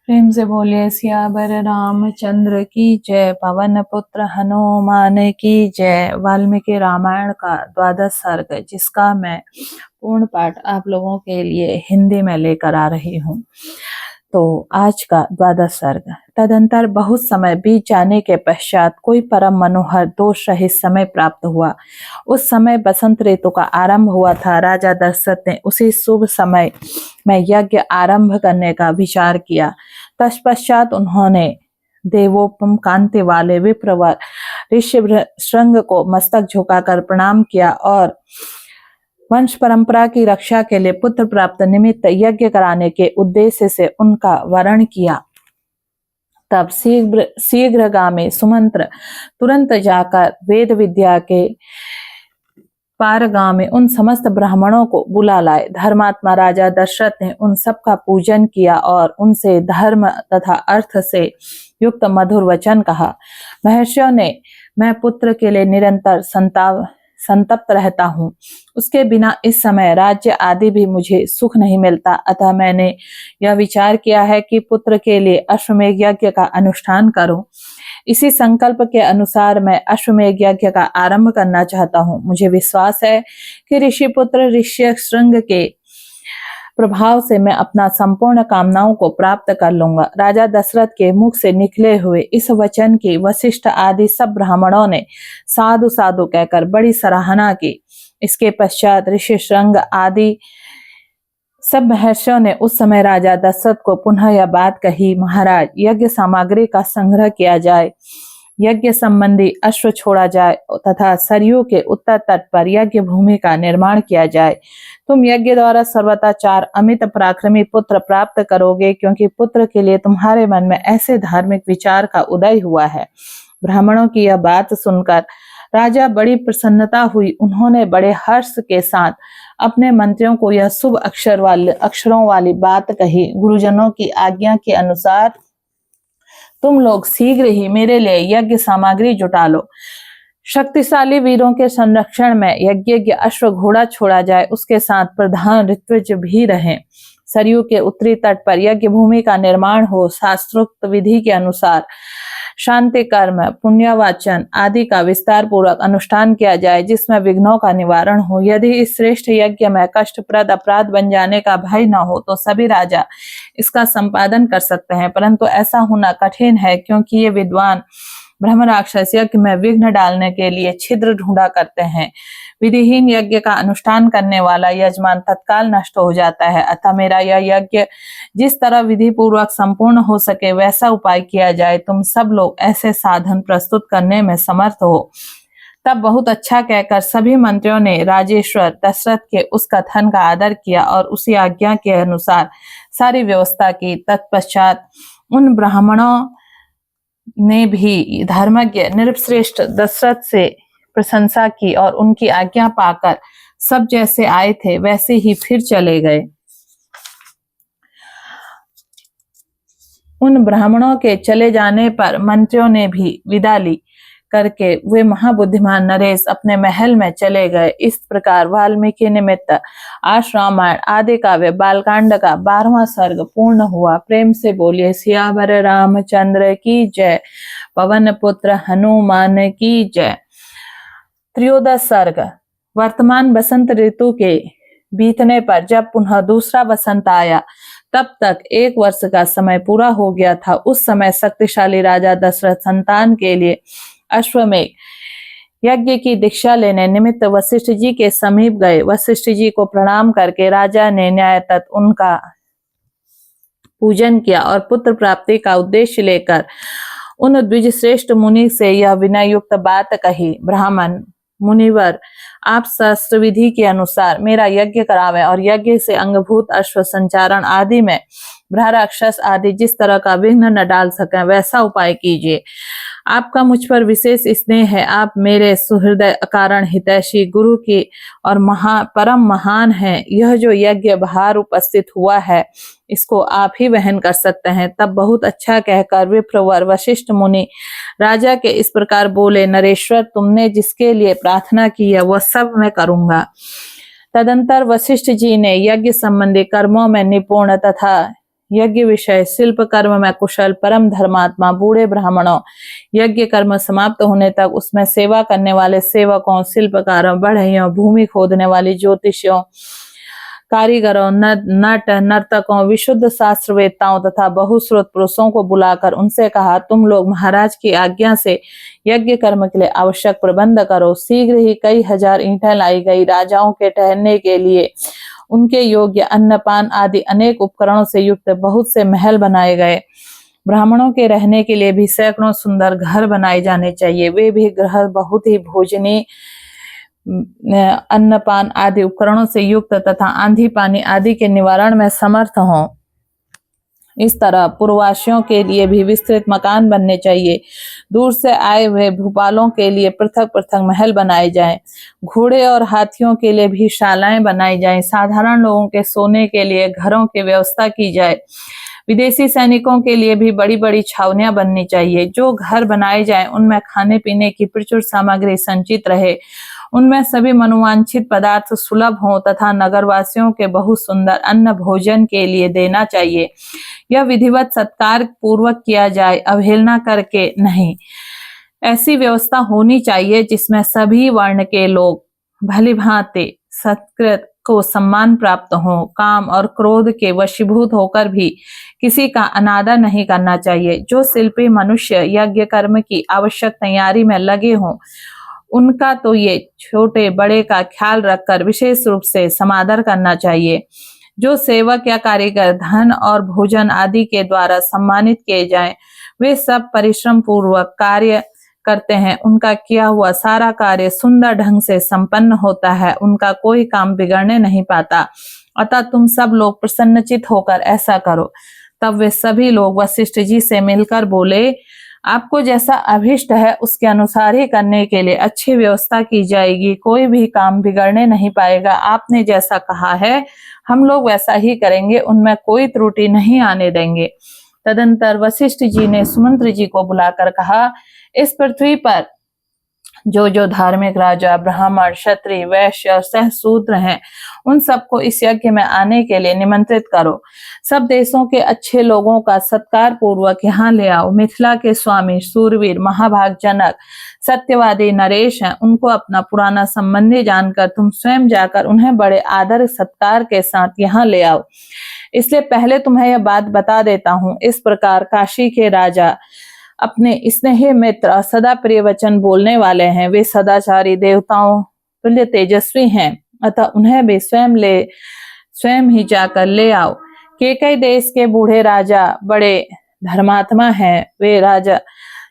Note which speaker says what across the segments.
Speaker 1: प्रेम से बोलिए सियावर रामचंद्र की जय। पवन पुत्र हनुमान की जय। वाल्मीकि रामायण का 12वां सर्ग, जिसका मैं पूर्ण पाठ आप लोगों के लिए हिंदी में लेकर आ रही हूँ। तो आज का 12वां सर्ग। तदंतर बहुत समय बीत जाने के पश्चात कोई परम मनोहर दोष रहित समय प्राप्त हुआ। उस समय बसंत ऋतु का आरंभ हुआ था। राजा दशरथ ने उसी शुभ समय में यज्ञ आरंभ करने का विचार किया। तत्पश्चात उन्होंने देवोपम कांति वाले विप्रवर ऋष्यशृंग को मस्तक झुकाकर प्रणाम किया और वंश परंपरा की रक्षा के लिए पुत्र प्राप्त निमित्त यज्ञ कराने के उद्देश्य से उनका वरण किया। तब शीघ्रगामी सुमंत्र तुरंत जाकर वेद विद्या के पारगामी उन समस्त ब्राह्मणों को बुला लाए। धर्मात्मा राजा दशरथ ने उन सब का पूजन किया और उनसे धर्म तथा अर्थ से युक्त मधुर वचन कहा। महर्षियों ने, मैं पुत्र के लिए निरंतर संतप्त रहता हूँ। उसके बिना इस समय राज्य आदि भी मुझे सुख नहीं मिलता। अतः मैंने यह विचार किया है कि पुत्र के लिए अश्वमेध यज्ञ का अनुष्ठान करूं। इसी संकल्प के अनुसार मैं अश्वमेध यज्ञ का आरंभ करना चाहता हूँ। मुझे विश्वास है कि ऋषि पुत्र ऋष्यशृंग के प्रभाव से मैं अपना संपूर्ण कामनाओं को प्राप्त कर लूंगा। राजा दशरथ के मुख से निकले हुए इस वचन की वशिष्ठ आदि सब ब्राह्मणों ने साधु साधु कहकर बड़ी सराहना की। इसके पश्चात ऋष्यशृंग आदि सब महर्षियों ने उस समय राजा दशरथ को पुनः यह बात कही, महाराज, यज्ञ सामग्री का संग्रह किया जाए, यज्ञ संबंधी अश्व छोड़ा जाए तथा सरयू के उत्तर तट पर यज्ञ भूमि का निर्माण किया जाए। तुम यज्ञ द्वारा सर्वथा 4 अमित पराक्रमी पुत्र प्राप्त करोगे, क्योंकि पुत्र के लिए तुम्हारे मन में ऐसे धार्मिक विचार का उदय हुआ है। ब्राह्मणों की यह बात सुनकर राजा बड़ी प्रसन्नता हुई। उन्होंने बड़े हर्ष के साथ अपने मंत्रियों को यह शुभ अक्षरों वाली बात कही। गुरुजनों की आज्ञा के अनुसार तुम लोग शीघ्र ही मेरे लिए यज्ञ सामग्री जुटा लो। शक्तिशाली वीरों के संरक्षण में यज्ञ अश्व घोड़ा छोड़ा जाए, उसके साथ प्रधान ऋत्विज भी रहें। सरयू के उत्तरी तट पर यज्ञ भूमि का निर्माण हो। शास्त्रोक्त विधि के अनुसार शांति कर्म, पुण्यवाचन आदि का विस्तार पूर्वक अनुष्ठान किया जाए, जिसमें विघ्नों का निवारण हो। यदि इस श्रेष्ठ यज्ञ में कष्टप्रद अपराध बन जाने का भय न हो तो सभी राजा इसका संपादन कर सकते हैं, परंतु ऐसा होना कठिन है, क्योंकि ये विद्वान ब्रह्म राक्षस यज्ञ में विघ्न डालने के लिए छिद्र ढूंढा करते हैं। विधिहीन यज्ञ का अनुष्ठान करने वाला यजमान तत्काल नष्ट हो जाता है। अतः मेरा यह यज्ञ जिस तरह विधि पूर्वक संपूर्ण हो सके वैसा उपाय किया जाए। तुम सब लोग ऐसे साधन प्रस्तुत करने में समर्थ हो। तब बहुत अच्छा कहकर सभी मंत्रियों ने राजेश्वर दशरथ के उस कथन का आदर किया और उसी आज्ञा के अनुसार सारी व्यवस्था की। तत्पश्चात उन ब्राह्मणों ने भी धर्मज्ञ नृपश्रेष्ठ दशरथ से प्रशंसा की और उनकी आज्ञा पाकर सब जैसे आए थे वैसे ही फिर चले गए। उन ब्राह्मणों के चले जाने पर मंत्रियों ने भी विदा ली करके वे महाबुद्धिमान नरेश अपने महल में चले गए। इस प्रकार वाल्मीकि निमित्त आश रामायण आदि काव्य बालकांड का 12वां सर्ग पूर्ण हुआ। प्रेम से बोलिए सियावर रामचंद्र की जय। पवन पुत्र हनुमान की जय। 13वां सर्ग। वर्तमान बसंत ऋतु के बीतने पर जब पुनः दूसरा बसंत आया, तब तक 1 वर्ष का समय पूरा हो गया था। उस समय शक्तिशाली राजा दशरथ संतान के लिए अश्वमेध यज्ञ की दीक्षा लेने निमित्त वशिष्ठ जी के समीप गए। वशिष्ठ जी को प्रणाम करके राजा ने न्यायतः उनका पूजन किया और पुत्र प्राप्ति का उद्देश्य लेकर उन द्विजश्रेष्ठ मुनि से यह विनय युक्त बात कही, ब्राह्मण मुनिवर, आप शास्त्र विधि के अनुसार मेरा यज्ञ करावें और यज्ञ से अंगभूत अश्व संचारण आदि में भ्रा राक्षस आदि जिस तरह का विघ्न न डाल सकें वैसा उपाय कीजिए। आपका मुझ पर विशेष स्नेह है। आप मेरे सुहृदय अकारण हितैषी गुरु की और परम महान है। यह जो यज्ञ भार उपस्थित हुआ है इसको आप ही वहन कर सकते हैं। तब बहुत अच्छा कहकर विप्रवर वशिष्ठ मुनि राजा के इस प्रकार बोले, नरेश्वर, तुमने जिसके लिए प्रार्थना की है वह सब मैं करूंगा। तदंतर वशिष्ठ जी ने यज्ञ संबंधी कर्मों में निपुण तथा यज्ञ विषय शिल्प कर्म में कुशल परम धर्मात्मा बूढ़े ब्राह्मणों, यज्ञ कर्म समाप्त होने तक उसमें सेवा करने वाले सेवकों, शिल्पकारों, बढ़इयों, भूमि खोदने वाली ज्योतिषियों, कारीगरों, नट नर्तकों, विशुद्ध शास्त्रवेत्ताओं तथा बहुश्रुत पुरुषों को बुलाकर उनसे कहा, तुम लोग महाराज की आज्ञा से यज्ञ कर्म के लिए आवश्यक प्रबंध करो। शीघ्र ही कई हजार ईंटें लाई गई। राजाओं के ठहरने के लिए उनके योग्य अन्नपान आदि अनेक उपकरणों से युक्त बहुत से महल बनाए गए। ब्राह्मणों के रहने के लिए भी सैकड़ों सुंदर घर बनाए जाने चाहिए। वे भी ग्रह बहुत ही भोजनी, अन्नपान आदि उपकरणों से युक्त तथा आंधी पानी आदि के निवारण में समर्थ हों। इस तरह पूर्ववासियों के लिए भी विस्तृत मकान बनने चाहिए। दूर से आए हुए भूपालों के लिए पृथक पृथक महल बनाए जाएं। घोड़े और हाथियों के लिए भी शालाएं बनाई जाएं। साधारण लोगों के सोने के लिए घरों की व्यवस्था की जाए। विदेशी सैनिकों के लिए भी बड़ी बड़ी छावनियां बननी चाहिए। जो घर बनाए जाएं उनमें खाने पीने की प्रचुर सामग्री संचित रहे, उनमें सभी मनोवांछित पदार्थ सुलभ हों तथा नगरवासियों के बहुत सुंदर अन्न भोजन के लिए देना चाहिए। यह विधिवत सत्कार पूर्वक किया जाए, अवहेलना करके नहीं। ऐसी व्यवस्था होनी चाहिए जिसमें सभी वर्ण के लोग भलीभांति सत्कृत को सम्मान प्राप्त हो। काम और क्रोध के वशीभूत होकर भी किसी का अनादर नहीं करना चाहिए। जो शिल्पी मनुष्य यज्ञ कर्म की आवश्यक तैयारी में लगे हों, उनका तो ये छोटे बड़े का ख्याल रखकर विशेष रूप से समादर करना चाहिए। जो सेवक या कारीगर धन और भोजन आदि के द्वारा सम्मानित किए जाएं, वे सब परिश्रम पूर्वक कार्य करते हैं। उनका किया हुआ सारा कार्य सुंदर ढंग से संपन्न होता है। उनका कोई काम बिगड़ने नहीं पाता। अतः तुम सब लोग प्रसन्नचित होकर ऐसा करो। तब वे सभी लोग वशिष्ठ जी से मिलकर बोले, आपको जैसा अभिष्ट है उसके अनुसार ही करने के लिए अच्छी व्यवस्था की जाएगी। कोई भी काम बिगड़ने नहीं पाएगा। आपने जैसा कहा है हम लोग वैसा ही करेंगे, उनमें कोई त्रुटि नहीं आने देंगे। तदंतर वशिष्ठ जी ने सुमंत्र जी को बुलाकर कहा, इस पृथ्वी पर जो जो धार्मिक राजा, ब्राह्मण, क्षत्रिय, वैश्य और सहसूत्र हैं, उन सबको इस यज्ञ में आने के लिए निमंत्रित करो। सब देशों के अच्छे लोगों का सत्कार पूर्वक यहाँ ले आओ। मिथिला के स्वामी सूरवीर महाभाग जनक सत्यवादी नरेश हैं, उनको अपना पुराना संबंधी जानकर तुम स्वयं जाकर उन्हें बड़े आदर सत्कार के साथ यहाँ ले आओ। इसलिए पहले तुम्हें यह बात बता देता हूँ। इस प्रकार काशी के राजा अपने स्नेही मित्र और सदा प्रिय वचन बोलने वाले हैं। वे सदाचारी, देवताओं तुल्य तेजस्वी हैं, अतः उन्हें भी स्वयं ही जाकर ले आओ। केकई देश के बूढ़े राजा बड़े धर्मात्मा हैं। वे राजा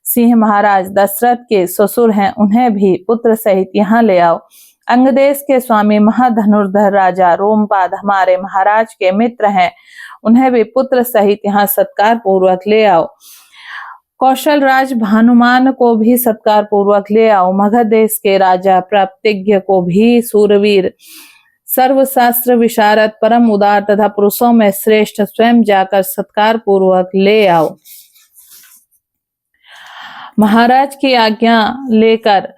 Speaker 1: सिंह महाराज दशरथ के ससुर हैं, उन्हें भी पुत्र सहित यहाँ ले आओ। अंग देश के स्वामी महाधनुर्धर राजा रोमपाद हमारे महाराज के मित्र हैं, उन्हें भी पुत्र सहित यहाँ सत्कार पूर्वक ले आओ। कौशल राज भानुमान को भी सत्कार पूर्वक ले आओ। मगध देश के राजा प्राप्तिज्ञ को भी सूरवीर, सर्वशास्त्र विशारद, परम उदार तथा पुरुषों में श्रेष्ठ स्वयं जाकर सत्कार पूर्वक ले आओ। महाराज की आज्ञा लेकर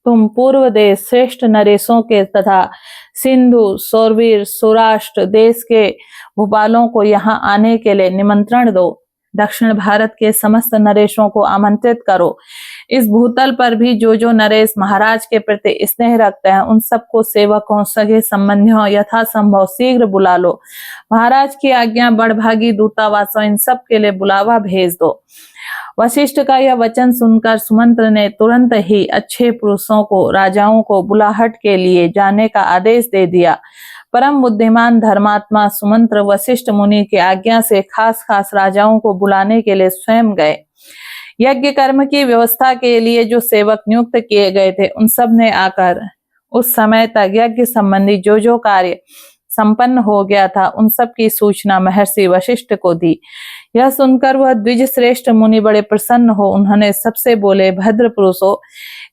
Speaker 1: तुम पूर्व देश श्रेष्ठ नरेशों के तथा सिंधु, सौरवीर, सौराष्ट्र देश के भूपालों को यहाँ आने के लिए निमंत्रण दो। दक्षिण भारत के समस्त नरेशों को आमंत्रित करो। इस भूतल पर भी जो जो नरेश महाराज के प्रति स्नेह रखते हैं, उन सबको सेवकों, सगे संबंधियों यथासंभव शीघ्र बुला लो। महाराज की आज्ञा, बड़भागी दूतावासों, इन सब के लिए बुलावा भेज दो। वशिष्ठ का यह वचन सुनकर सुमंत्र ने तुरंत ही अच्छे पुरुषों को, राजाओं को बुलाहट के लिए जाने का आदेश दे दिया। परम बुद्धिमान धर्मात्मा सुमंत्र वशिष्ठ मुनि की आज्ञा से खास खास राजाओं को बुलाने के लिए स्वयं गए। यज्ञ कर्म की व्यवस्था के लिए जो सेवक नियुक्त किए गए थे, उन सब ने आकर उस समय तक यज्ञ संबंधी जो जो कार्य संपन्न हो गया था, उन सब की सूचना महर्षि वशिष्ठ को दी। यह सुनकर वह द्विज श्रेष्ठ मुनि बड़े प्रसन्न हो। उन्होंने सबसे बोले, भद्र पुरुषों,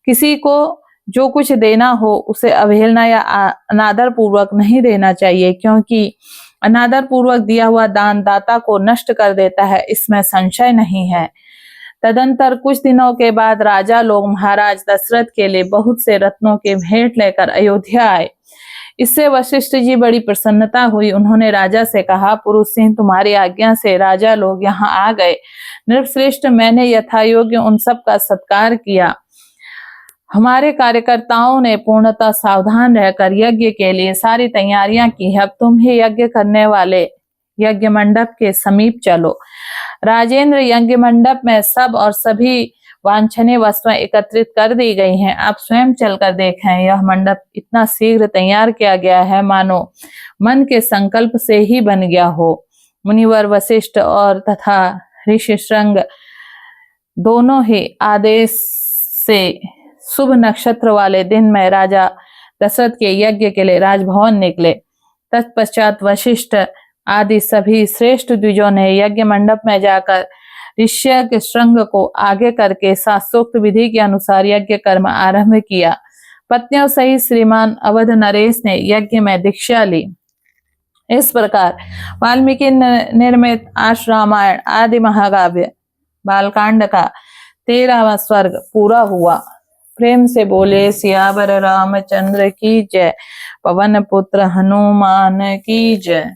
Speaker 1: किसी को जो कुछ देना हो उसे अवहेलना या अनादर पूर्वक नहीं देना चाहिए, क्योंकि अनादर पूर्वक दिया हुआ दान दाता को नष्ट कर देता है, इसमें संशय नहीं है। तदंतर कुछ दिनों के बाद राजा लोग महाराज दशरथ के लिए बहुत से रत्नों के भेंट लेकर अयोध्या आए। इससे वशिष्ठ जी बड़ी प्रसन्नता हुई। उन्होंने राजा से कहा, पुरुष सिंह, तुम्हारी आज्ञा से राजा लोग यहाँ आ गए। नृपश्रेष्ठ, मैंने यथायोग्य उन सब का सत्कार किया। हमारे कार्यकर्ताओं ने पूर्णतः सावधान रहकर यज्ञ के लिए सारी तैयारियां की है। अब तुम ही यज्ञ करने वाले यज्ञ मंडप के समीप चलो। राजेंद्र, यज्ञ मंडप में सब और सभी वांछनीय वस्तुएं एकत्रित कर दी गई हैं। आप स्वयं चलकर देखें, यह मंडप इतना शीघ्र तैयार किया गया है मानो मन के संकल्प से ही बन गया हो। मुनिवर वशिष्ठ और तथा ऋषि श्रृंग दोनों ही आदेश से शुभ नक्षत्र वाले दिन में राजा दशरथ के यज्ञ के लिए राजभवन निकले। तत्पश्चात वशिष्ठ आदि सभी श्रेष्ठ द्विजों ने यज्ञ मंडप में जाकर ऋष्यज्ञ श्रृंग को आगे करके शास्त्रोक्त विधि के अनुसार यज्ञ कर्म आरंभ किया। पत्नियों सहित श्रीमान अवध नरेश ने यज्ञ में दीक्षा ली। इस प्रकार वाल्मीकि निर्मित आश रामायण आदि महाकाव्य बालकांड का 13वां स्वर्ग पूरा हुआ। प्रेम से बोले सियावर रामचंद्र की जय। पवन पुत्र हनुमान की जय।